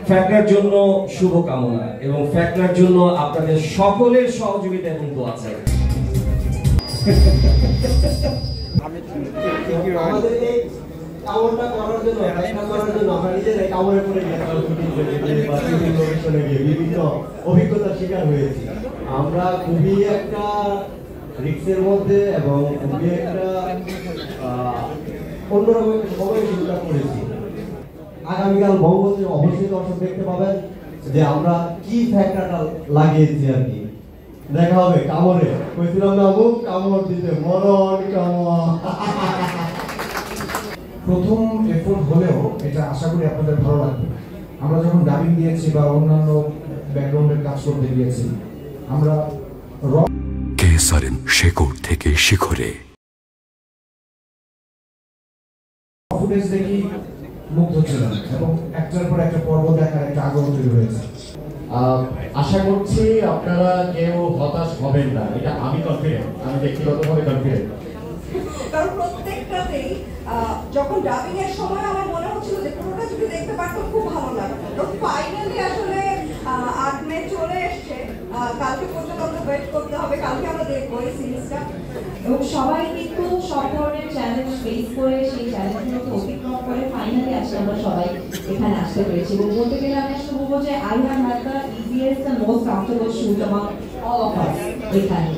ফ্যাক্টরার জন্য শুভকামনা এবং ফ্যাক্টরার জন্য আপনাদের সকলের সহযোগিতা এবং দোয়া চাই। আমাদের এই কামড়টা করার জন্য আমরা নিজেরাই কামড়ে পড়ে বিভিন্ন অভিজ্ঞতার শিকার হয়েছি। আমরা খুবই একটা রিস্কের মধ্যে এবং খুবই একটা অন্যরকম সময় চিন্তা করেছি। আগামীকাল বঙ্গবন্ধু অবশ্যই দর্শক দেখতে পাবেন যে আমরা কি ফ্যাক্টরটা লাগিয়েছি আর কি। দেখা হবে কামড়ে, কইছিলাম না মুখ কামড় দিতে মরণ কামড়। প্রথম এফোর্ট হলেও এটা আশা করি আপনাদের ভালো লাগবে। আমরা যখন ডাবিং দিয়েছি বা অন্যান্য ব্যাকগ্রাউন্ডের কাজ করতে গিয়েছি, আমরা কেসারেন শেকড় থেকে শিখরে ফুটেজ দেখি মুগ্ধ ছিলাম এবং একটার পর একটা পর্ব দেখার একটা আগ্রহ তৈরি হয়েছে। আশা করছি আপনারা কেউ হতাশ হবেন না, এটা আমি কনফিডেন্ট, আমি ব্যক্তিগতভাবে কনফিডেন্ট। কারণ প্রত্যেকটাতেই যখন ডাবিং এর সময় আমার মনে হচ্ছিল যে পুরোটা যদি দেখতে পারতাম খুব ভালো লাগতো। তো ফাইনালি আসলে 8 মে চলে এসছে, কালকে পর্যন্ত আমাদের ওয়েট করতে হবে, কালকে আমরা দেখবো এই সিরিজটা। এবং সবাই কিন্তু সব ধরনের চ্যালেঞ্জ ফেস করে সেই চ্যালেঞ্জগুলোকে অতিক্রম করে ফাইনালি আজকে আমরা সবাই এখানে আসতে পেরেছি। এবং বলতে গেলে আমি আসলে বলবো যে I have had the easiest and most comfortable shoot among all of us এখানে।